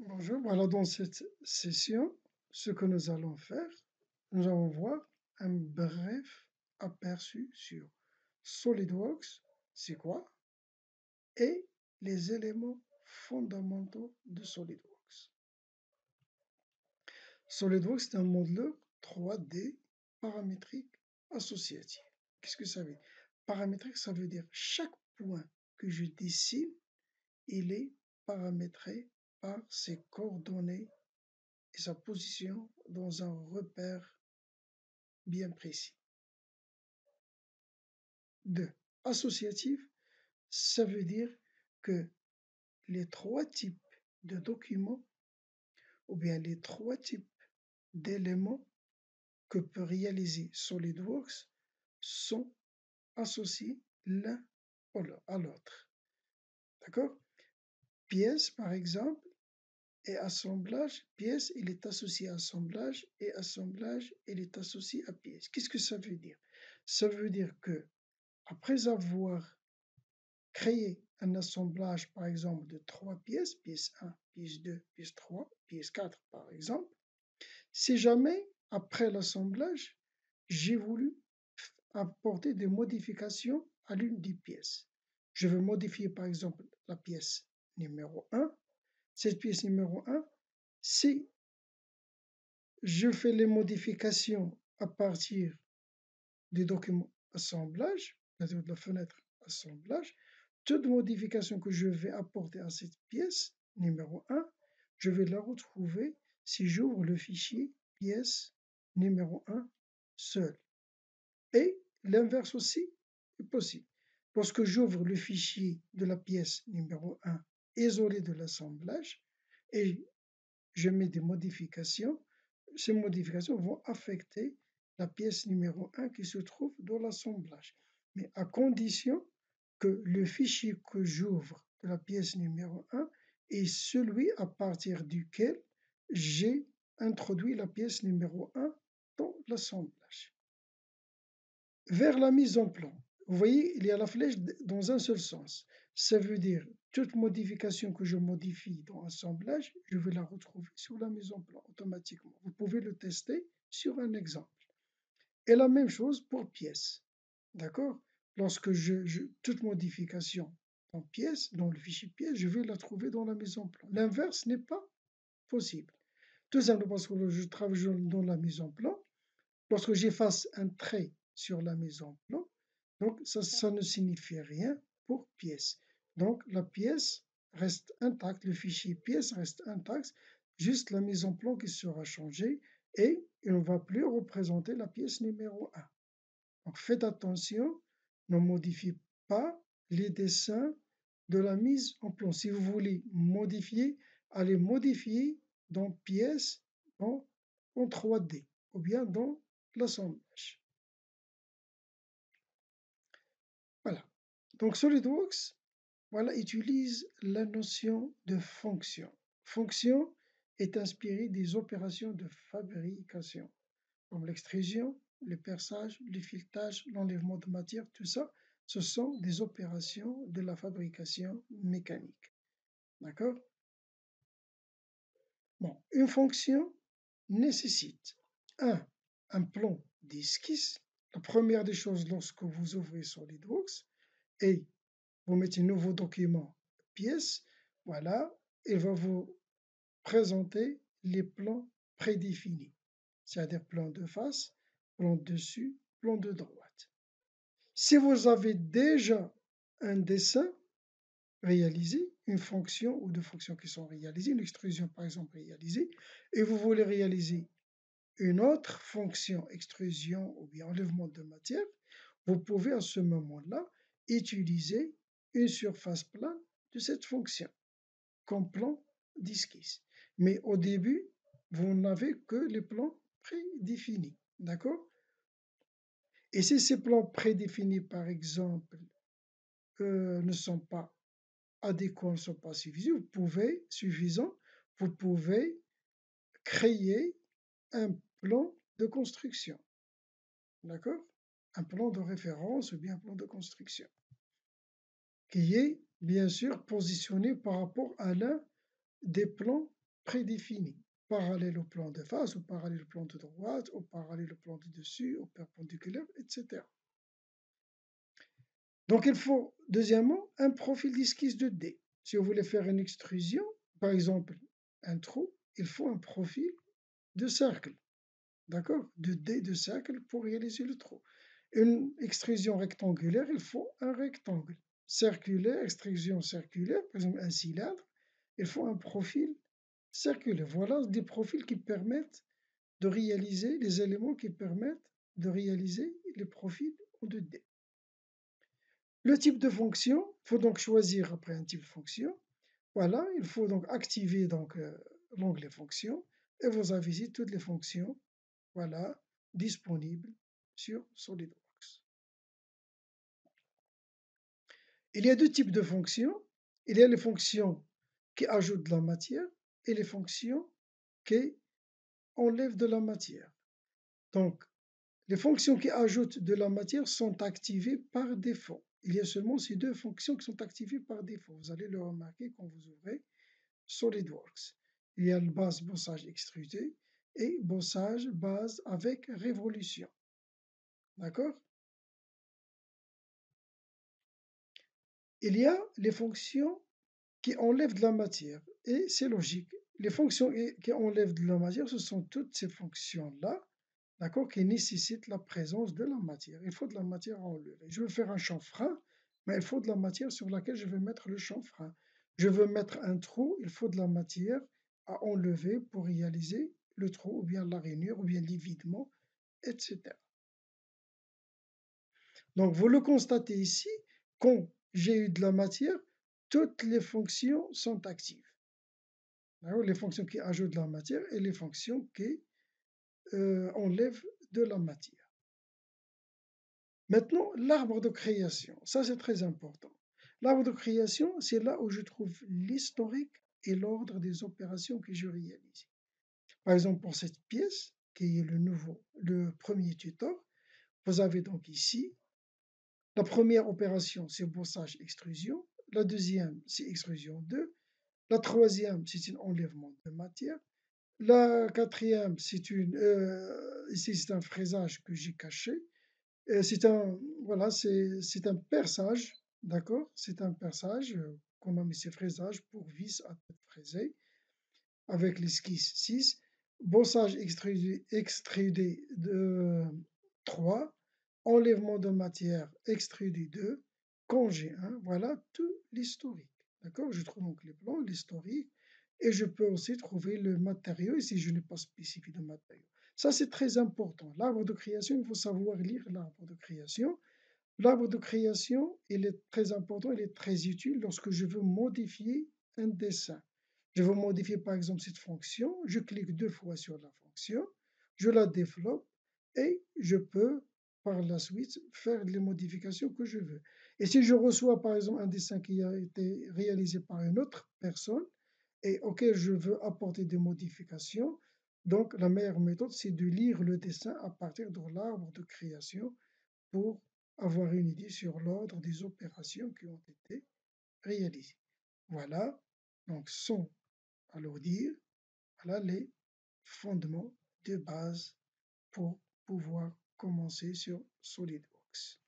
Bonjour, voilà dans cette session, ce que nous allons faire, nous allons voir un bref aperçu sur SolidWorks, c'est quoi, et les éléments fondamentaux de SolidWorks. SolidWorks est un modeleur 3D paramétrique associatif. Qu'est-ce que ça veut dire? Paramétrique, ça veut dire chaque point que je dessine, il est paramétré par ses coordonnées et sa position dans un repère bien précis. 2. Associatif, ça veut dire que les trois types de documents ou bien les trois types d'éléments que peut réaliser SolidWorks sont associés l'un à l'autre. D'accord? Pièce, par exemple, et assemblage. Pièce, il est associé à assemblage et assemblage, il est associé à pièce. Qu'est-ce que ça veut dire? Ça veut dire que après avoir créé un assemblage, par exemple, de 3 pièces, pièce 1, pièce 2, pièce 3, pièce 4, par exemple, si jamais, après l'assemblage, j'ai voulu apporter des modifications à l'une des pièces. Je veux modifier, par exemple, la pièce numéro 1. Cette pièce numéro 1, si je fais les modifications à partir du document assemblage, c'est-à-dire de la fenêtre assemblage, toute modification que je vais apporter à cette pièce numéro 1, je vais la retrouver si j'ouvre le fichier pièce numéro 1 seul. Et l'inverse aussi est possible. Lorsque j'ouvre le fichier de la pièce numéro 1 isolé de l'assemblage et je mets des modifications, ces modifications vont affecter la pièce numéro 1 qui se trouve dans l'assemblage, mais à condition que le fichier que j'ouvre de la pièce numéro 1 est celui à partir duquel j'ai introduit la pièce numéro 1 dans l'assemblage. Vers la mise en plan, vous voyez, il y a la flèche dans un seul sens. Ça veut dire toute modification que je modifie dans l'assemblage, je vais la retrouver sur la mise en plan automatiquement. Vous pouvez le tester sur un exemple. Et la même chose pour pièce. D'accord? Lorsque toute modification en pièce, dans le fichier pièce, je vais la trouver dans la mise en plan. L'inverse n'est pas possible. Tout simplement parce que je travaille dans la mise en plan. Lorsque j'efface un trait sur la mise en plan, donc ça ne signifie rien pour pièce. Donc la pièce reste intacte, le fichier pièce reste intact, juste la mise en plan qui sera changée et il ne va plus représenter la pièce numéro 1. Donc faites attention, ne modifiez pas les dessins de la mise en plan. Si vous voulez modifier, allez modifier dans pièce en 3D ou bien dans l'assemblage. Voilà. Donc SolidWorks, voilà, utilise la notion de fonction. Fonction est inspirée des opérations de fabrication, comme l'extrusion, le perçage, le filetage, l'enlèvement de matière, tout ça, ce sont des opérations de la fabrication mécanique. D'accord? Bon, une fonction nécessite un plan d'esquisse. La première des choses lorsque vous ouvrez SolidWorks et vous mettez un nouveau document pièce, voilà, il va vous présenter les plans prédéfinis, c'est-à-dire plan de face, plan de dessus, plan de droite. Si vous avez déjà un dessin réalisé, une fonction ou deux fonctions qui sont réalisées, une extrusion par exemple réalisée, et vous voulez réaliser une autre fonction extrusion ou bien enlèvement de matière, vous pouvez à ce moment-là utiliser une surface plane de cette fonction comme plan d'esquisse. Mais au début, vous n'avez que les plans prédéfinis. D'accord? Et si ces plans prédéfinis, par exemple, ne sont pas adéquats, ne sont pas suffisants, vous pouvez créer un plan de construction. D'accord? Un plan de référence ou bien un plan de construction qui est bien sûr positionné par rapport à l'un des plans prédéfinis, parallèle au plan de face, ou parallèle au plan de droite, ou parallèle au plan de dessus, ou perpendiculaire, etc. Donc il faut, deuxièmement, un profil d'esquisse de D. Si vous voulez faire une extrusion, par exemple un trou, il faut un profil de cercle, d'accord, de D de cercle pour réaliser le trou. Une extrusion rectangulaire, il faut un rectangle. Circulaire, extrusion circulaire, par exemple un cylindre, il faut un profil circulaire. Voilà des profils qui permettent de réaliser les éléments qui permettent de réaliser les profils en 2D. Le type de fonction, il faut donc choisir après un type de fonction. Voilà, il faut donc activer l'onglet fonction et vous avez ici toutes les fonctions, voilà, disponibles sur SolidWorks. Il y a deux types de fonctions. Il y a les fonctions qui ajoutent de la matière et les fonctions qui enlèvent de la matière. Donc, les fonctions qui ajoutent de la matière sont activées par défaut. Il y a seulement ces deux fonctions qui sont activées par défaut. Vous allez le remarquer quand vous ouvrez SolidWorks. Il y a le base bossage extrudé et bossage base avec révolution. D'accord? Il y a les fonctions qui enlèvent de la matière et c'est logique. Les fonctions qui enlèvent de la matière, ce sont toutes ces fonctions-là, d'accord, qui nécessitent la présence de la matière. Il faut de la matière à enlever. Je veux faire un chanfrein, mais il faut de la matière sur laquelle je vais mettre le chanfrein. Je veux mettre un trou, il faut de la matière à enlever pour réaliser le trou, ou bien la rainure, ou bien l'évidement, etc. Donc, vous le constatez ici, quand j'ai eu de la matière, toutes les fonctions sont actives. Les fonctions qui ajoutent de la matière et les fonctions qui enlèvent de la matière. Maintenant, l'arbre de création, ça c'est très important. L'arbre de création, c'est là où je trouve l'historique et l'ordre des opérations que je réalise. Par exemple, pour cette pièce, qui est le premier tuteur, vous avez donc ici, la première opération, c'est bossage-extrusion, la deuxième, c'est extrusion 2, la troisième, c'est un enlèvement de matière, la quatrième, ici c'est un fraisage que j'ai caché, voilà, c'est un perçage, d'accord? C'est un perçage qu'on a mis ces fraisages pour vis à tête fraisée avec l'esquisse 6. Bossage extrudé de 3. Enlèvement de matière extrudé 2. Congé 1. Voilà tout l'historique. D'accord? Je trouve donc les plans, l'historique, et je peux aussi trouver le matériau ici je n'ai pas spécifié de matériau. Ça, c'est très important. L'arbre de création, il faut savoir lire l'arbre de création. L'arbre de création, il est très important, il est très utile lorsque je veux modifier un dessin. Je veux modifier par exemple cette fonction, je clique 2 fois sur la fonction, je la développe et je peux par la suite faire les modifications que je veux. Et si je reçois par exemple un dessin qui a été réalisé par une autre personne et auquel je veux apporter des modifications, donc la meilleure méthode c'est de lire le dessin à partir de l'arbre de création pour avoir une idée sur l'ordre des opérations qui ont été réalisées. Voilà, donc sont alors dire, voilà les fondements de base pour pouvoir commencer sur SolidWorks.